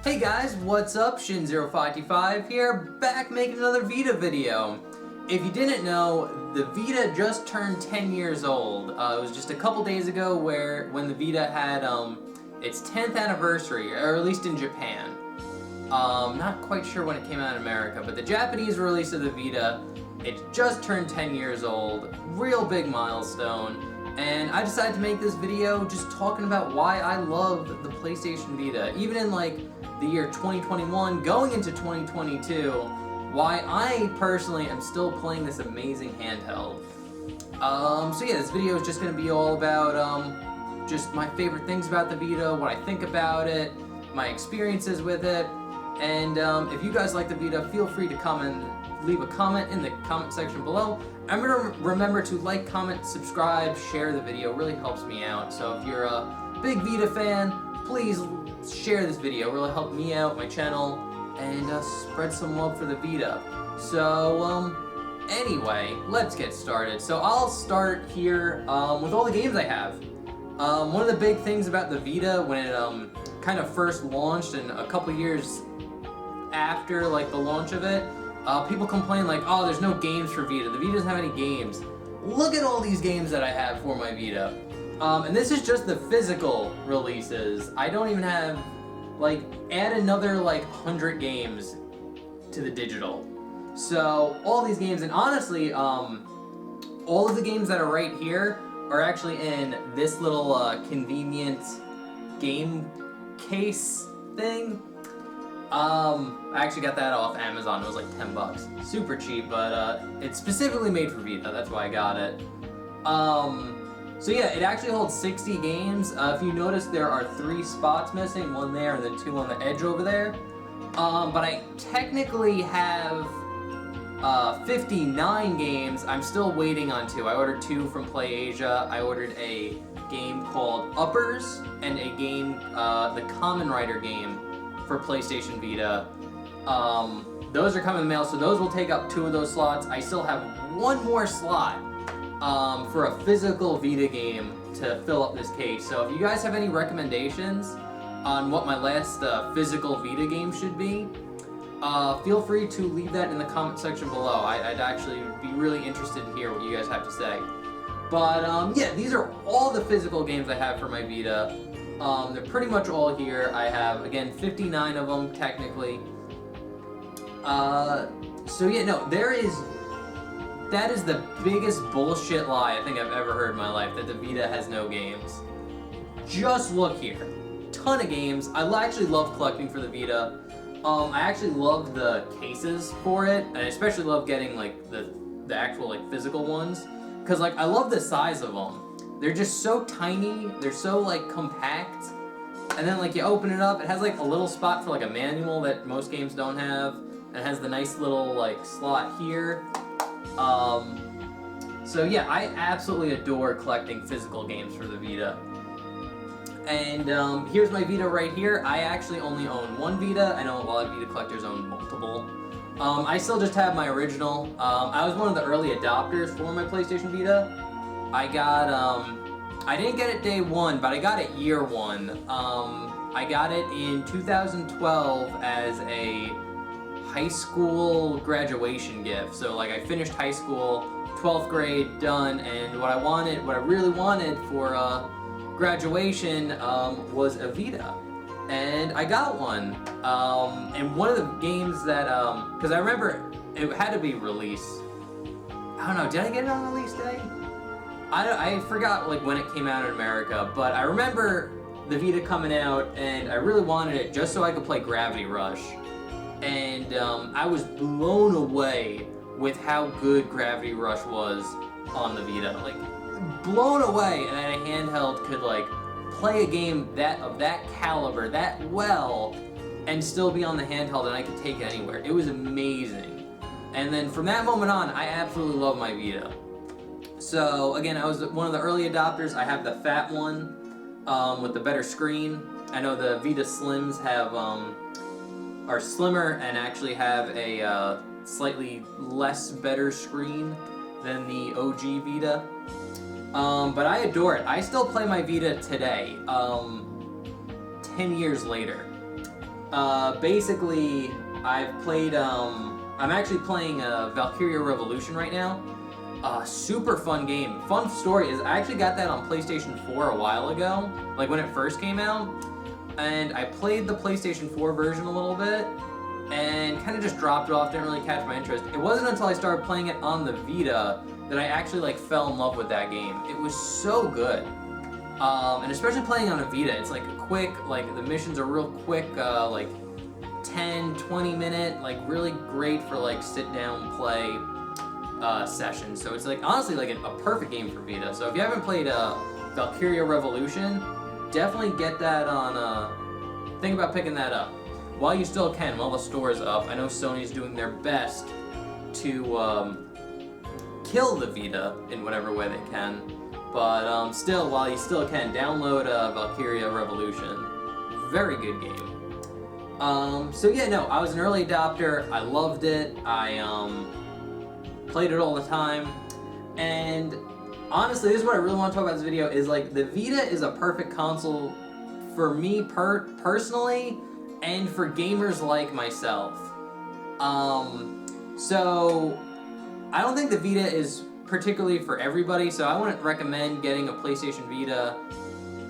Hey guys, what's up? Shin0525 here, back making another Vita video. If you didn't know, the Vita just turned 10 years old. It was just a couple days ago when the Vita had its 10th anniversary, or at least in Japan. Not quite sure when it came out in America, but the Japanese release of the Vita, it just turned 10 years old. Real big milestone. And I decided to make this video just talking about why I love the PlayStation Vita. Even in like the year 2021, going into 2022, why I personally am still playing this amazing handheld. So yeah, this video is just going to be all about just my favorite things about the Vita, what I think about it, my experiences with it, and if you guys like the Vita, feel free to leave a comment in the comment section below. Remember to like, comment, subscribe, share the video. It really helps me out. So if you're a big Vita fan, please share this video. It really helped me out, my channel, and spread some love for the Vita. So anyway, let's get started. So I'll start here with all the games I have. One of the big things about the Vita when it kind of first launched, and a couple years after like the launch of it, people complain like, oh, there's no games for Vita. The Vita doesn't have any games. Look at all these games that I have for my Vita. And this is just the physical releases. I don't even have, like, add another like 100 games to the digital. So all these games, and honestly, all of the games that are right here are actually in this little convenient game case thing. I actually got that off Amazon. It was like 10 bucks. Super cheap, but it's specifically made for Vita. That's why I got it. So yeah, it actually holds 60 games. If you notice, there are 3 spots missing, one there and then 2 on the edge over there. But I technically have 59 games. I'm still waiting on 2. I ordered 2 from PlayAsia. I ordered a game called Uppers and a game, the Kamen Rider game for PlayStation Vita. Those are coming in the mail, so those will take up 2 of those slots. I still have 1 more slot for a physical Vita game to fill up this case. So if you guys have any recommendations on what my last physical Vita game should be, feel free to leave that in the comment section below. I'd actually be really interested to hear what you guys have to say. But yeah, these are all the physical games I have for my Vita. They're pretty much all here. I have, again, 59 of them, technically. So yeah, no, that is the biggest bullshit lie I think I've ever heard in my life, that the Vita has no games. Just look here. Ton of games. I actually love collecting for the Vita. I actually love the cases for it, and I especially love getting, like, the actual, like, physical ones. Because, like, I love the size of them. They're just so tiny, they're so, like, compact, and then, like, you open it up, it has, like, a little spot for, like, a manual that most games don't have, and it has the nice little, like, slot here. So, yeah, I absolutely adore collecting physical games for the Vita. And, here's my Vita right here. I actually only own 1 Vita. I know a lot of Vita collectors own multiple. I still just have my original. I was one of the early adopters for my PlayStation Vita. I got, I didn't get it day 1, but I got it year 1. I got it in 2012 as a high school graduation gift. So, like, I finished high school, 12th grade, done, and what I really wanted for graduation was a Vita. And I got one. And one of the games that, because I remember it had to be released. I don't know, did I get it on release day? I forgot like when it came out in America, but I remember the Vita coming out, and I really wanted it just so I could play Gravity Rush. And I was blown away with how good Gravity Rush was on the Vita. Like, blown away, and that a handheld could like play a game of that caliber, that well, and still be on the handheld, and I could take it anywhere. It was amazing. And then from that moment on, I absolutely love my Vita. So again, I was one of the early adopters. I have the fat one with the better screen. I know the Vita Slims are slimmer and actually have a slightly less better screen than the OG Vita. But I adore it. I still play my Vita today, 10 years later. Basically, I've played, I'm actually playing Valkyria Revolution right now. Super fun game. Fun story is I actually got that on PlayStation 4 a while ago, like when it first came out. And I played the PlayStation 4 version a little bit, and kind of just dropped it off, didn't really catch my interest. It wasn't until I started playing it on the Vita that I actually like fell in love with that game. It was so good. And especially playing on a Vita, it's like a quick, like the missions are real quick, like 10, 20 minute, like really great for like sit down play sessions. So it's like honestly like a perfect game for Vita. So if you haven't played Valkyria Revolution, definitely get that on, think about picking that up. While you still can, while the store is up. I know Sony's doing their best to kill the Vita in whatever way they can. But still, while you still can, download Valkyria Revolution. Very good game. So yeah, no, I was an early adopter. I loved it. I played it all the time. And honestly, this is what I really want to talk about in this video, is like the Vita is a perfect console for me personally and for gamers like myself. So I don't think the Vita is particularly for everybody, so I wouldn't recommend getting a PlayStation Vita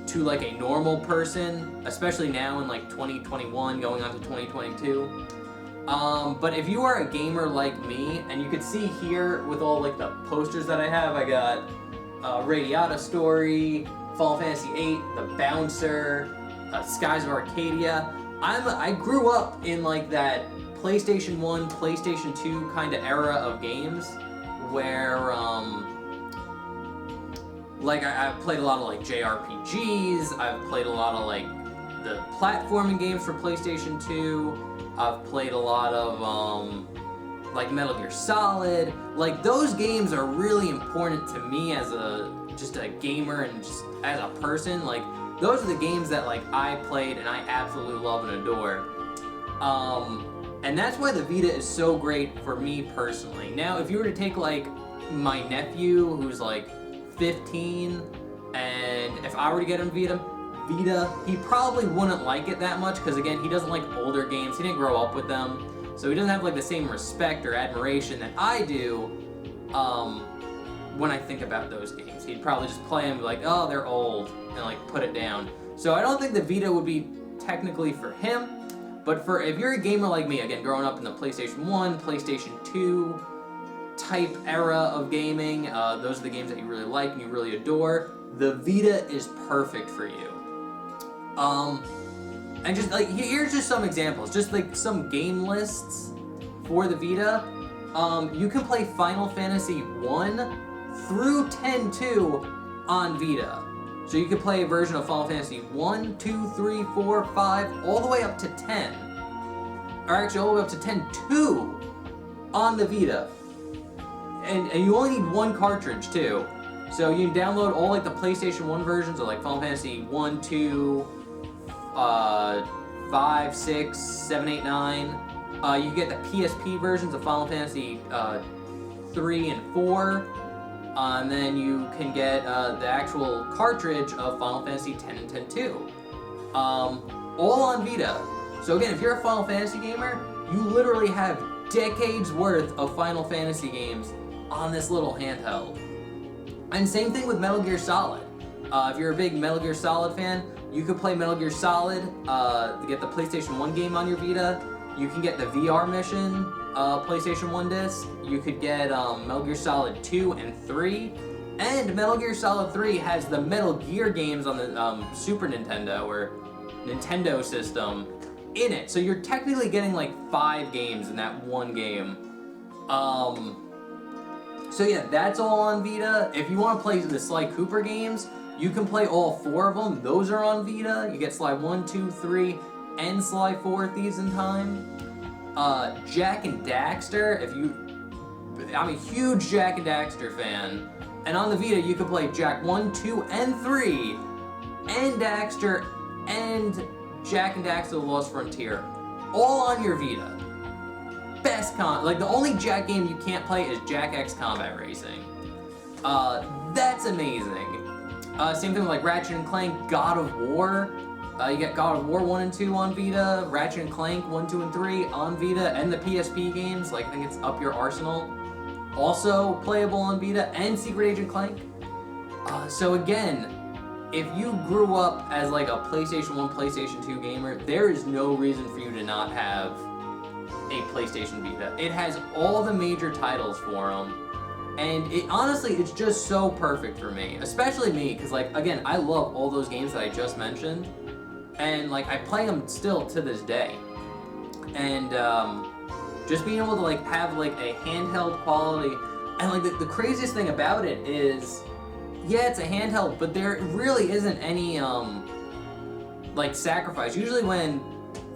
to like a normal person, especially now in like 2021 going on to 2022. But if you are a gamer like me, and you can see here with all like the posters that I have, I got Radiata Story, Final Fantasy VIII, The Bouncer, Skies of Arcadia. I grew up in like that PlayStation 1, PlayStation 2 kind of era of games where like I've played a lot of like JRPGs, I've played a lot of like the platforming games for PlayStation 2, I've played a lot of like Metal Gear Solid. Like those games are really important to me as just a gamer and just as a person. Like those are the games that like I played and I absolutely love and adore. And that's why the Vita is so great for me personally. Now, if you were to take like my nephew who's like 15, and if I were to get him Vita, he probably wouldn't like it that much, because again, he doesn't like older games. He didn't grow up with them, so he doesn't have like the same respect or admiration that I do when I think about those games. He'd probably just play them like, oh, they're old, and like put it down. So I don't think the Vita would be technically for him. But if you're a gamer like me, again, growing up in the PlayStation 1, PlayStation 2 type era of gaming, those are the games that you really like and you really adore, the Vita is perfect for you. And just like, here's just some examples, just like some game lists for the Vita. You can play Final Fantasy 1 through 10-2 on Vita. So you can play a version of Final Fantasy 1, 2, 3, 4, 5, all the way up to 10. Or actually all the way up to 10-2 on the Vita. And you only need one cartridge too. So you can download all like the PlayStation 1 versions of like Final Fantasy 1, 2, 5, 6, 7, 8, 9. You get the PSP versions of Final Fantasy 3 and 4. And then you can get the actual cartridge of Final Fantasy X and X-2. All on Vita. So again, if you're a Final Fantasy gamer, you literally have decades worth of Final Fantasy games on this little handheld. And same thing with Metal Gear Solid. If you're a big Metal Gear Solid fan, you could play Metal Gear Solid to get the PlayStation 1 game on your Vita. You can get the VR mission PlayStation 1 disc. You could get Metal Gear Solid 2 and 3. And Metal Gear Solid 3 has the Metal Gear games on the Super Nintendo or Nintendo system in it. So you're technically getting like 5 games in that one game. So yeah, that's all on Vita. If you want to play the Sly Cooper games, you can play all 4 of them. Those are on Vita. You get Sly 1, 2, 3, and Sly 4 Thieves in Time. Jak and Daxter, I'm a huge Jak and Daxter fan. And on the Vita, you can play Jak 1, 2, and 3, and Daxter, and Jak and Daxter The Lost Frontier. All on your Vita. Best like the only Jak game you can't play is Jak X Combat Racing. That's amazing. Same thing with like Ratchet and Clank, God of War, You get God of War 1 and 2 on Vita, Ratchet and Clank 1, 2, and 3 on Vita, and the PSP games, like I think it's Up Your Arsenal, also playable on Vita, and Secret Agent Clank. So again, if you grew up as like a PlayStation 1, PlayStation 2 gamer, there is no reason for you to not have a PlayStation Vita. It has all the major titles for them. And honestly, it's just so perfect for me, especially me, because like, again, I love all those games that I just mentioned, and like, I play them still to this day. And just being able to like have like a handheld quality, and like the craziest thing about it is, yeah, it's a handheld, but there really isn't any like sacrifice. Usually when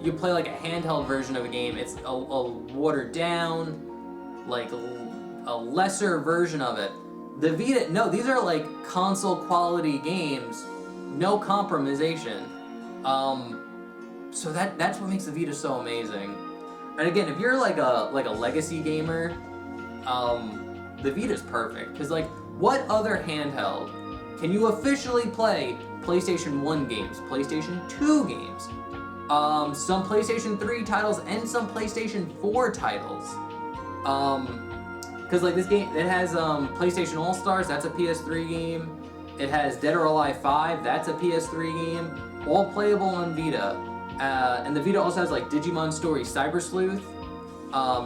you play like a handheld version of a game, it's a watered down, like a lesser version of it. The Vita, no, these are like console quality games, no compromisation. So that's what makes the Vita so amazing. And again, if you're like a legacy gamer, the Vita's perfect, because like, what other handheld can you officially play PlayStation 1 games, PlayStation 2 games, some PlayStation 3 titles, and some PlayStation 4 titles? Because like this game, it has PlayStation All-Stars, that's a PS3 game. It has Dead or Alive 5, that's a PS3 game, all playable on Vita. And the Vita also has like Digimon Story Cyber Sleuth,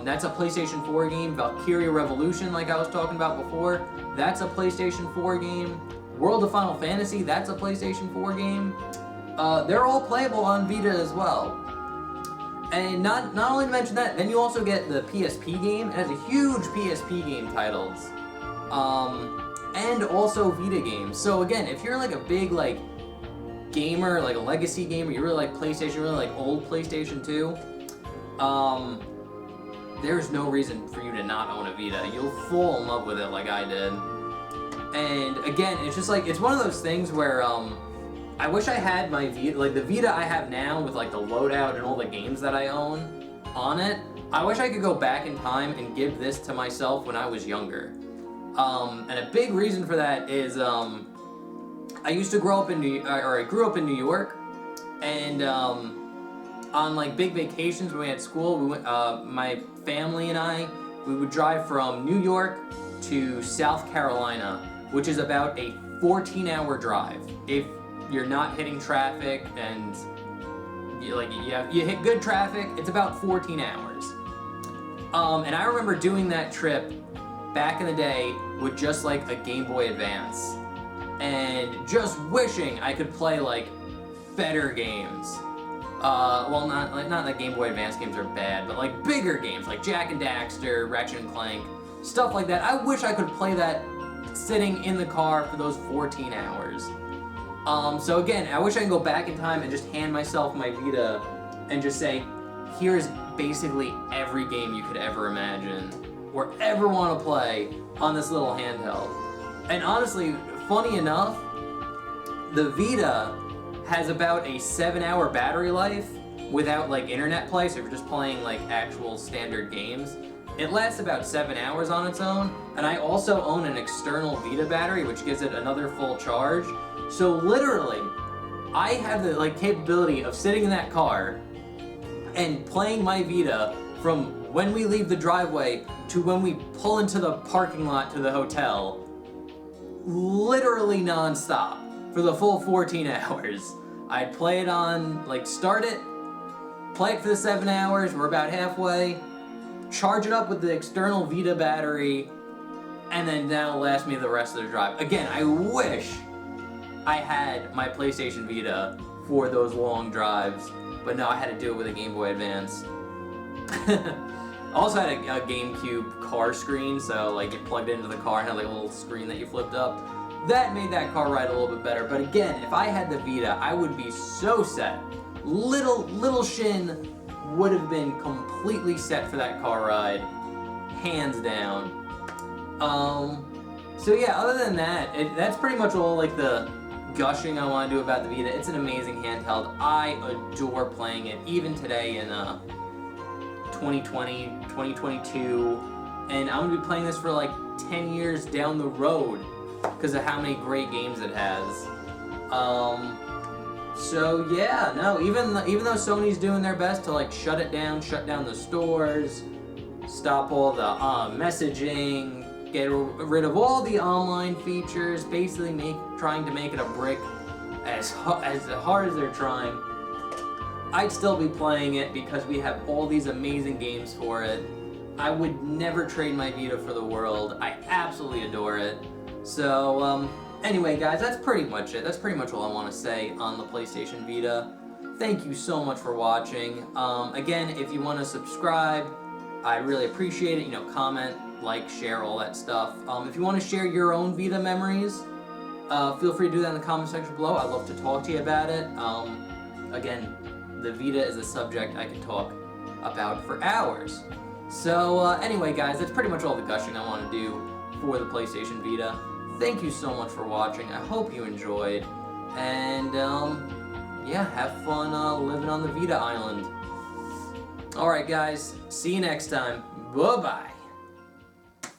that's a PlayStation 4 game. Valkyria Revolution, like I was talking about before, that's a PlayStation 4 game. World of Final Fantasy, that's a PlayStation 4 game. They're all playable on Vita as well. And not only to mention that, then you also get the PSP game. It has a huge PSP game titles. And also Vita games. So again, if you're like a big like gamer, like a legacy gamer, you really like PlayStation, you really like old PlayStation 2, there's no reason for you to not own a Vita. You'll fall in love with it like I did. And again, it's just like, it's one of those things where I wish I had my Vita, like the Vita I have now with like the loadout and all the games that I own on it. I wish I could go back in time and give this to myself when I was younger. And a big reason for that is I used to grow up in I grew up in New York, and on like big vacations when we had school, we went, my family and I, we would drive from New York to South Carolina, which is about a 14-hour drive. If you're not hitting traffic and you hit good traffic, it's about 14 hours. And I remember doing that trip back in the day with just like a Game Boy Advance, and just wishing I could play like better games. Well, not that Game Boy Advance games are bad, but like bigger games like Jak and Daxter, Ratchet and Clank, stuff like that. I wish I could play that sitting in the car for those 14 hours. So again, I wish I could go back in time and just hand myself my Vita and just say, here's basically every game you could ever imagine or ever want to play on this little handheld. And honestly, funny enough, the Vita has about a 7-hour battery life without like internet play, so if you're just playing like actual standard games. It lasts about 7 hours on its own, and I also own an external Vita battery, which gives it another full charge. So literally, I have the like capability of sitting in that car and playing my Vita from when we leave the driveway to when we pull into the parking lot to the hotel, literally non-stop for the full 14 hours. I'd play it on, like start it, play it for the 7 hours, we're about halfway, charge it up with the external Vita battery, and then that'll last me the rest of the drive. Again, I wish I had my PlayStation Vita for those long drives, but no, I had to do it with a Game Boy Advance. I also had a GameCube car screen, so like it plugged into the car and had like a little screen that you flipped up. That made that car ride a little bit better, but again, if I had the Vita, I would be so set. Little Shin would have been completely set for that car ride, hands down. So yeah, other than that, that's pretty much all like the gushing I want to do about the Vita. It's an amazing handheld. I adore playing it, even today in 2020, 2022, and I'm going to be playing this for like 10 years down the road because of how many great games it has. So yeah, no, even though Sony's doing their best to like shut down the stores, stop all the messaging, get rid of all the online features, basically trying to make it a brick as hard as they're trying, I'd still be playing it because we have all these amazing games for it. I would never trade my Vita for the world. I absolutely adore it. So, anyway guys, that's pretty much it. That's pretty much all I want to say on the PlayStation Vita. Thank you so much for watching. Again, if you want to subscribe, I really appreciate it. You know, comment, like, share, all that stuff. If you want to share your own Vita memories, feel free to do that in the comment section below. I'd love to talk to you about it. Again, the Vita is a subject I can talk about for hours. So anyway guys, that's pretty much all the gushing I want to do for the PlayStation Vita. Thank you so much for watching. I hope you enjoyed. And yeah, have fun living on the Vita Island. Alright guys, see you next time. Bye-bye.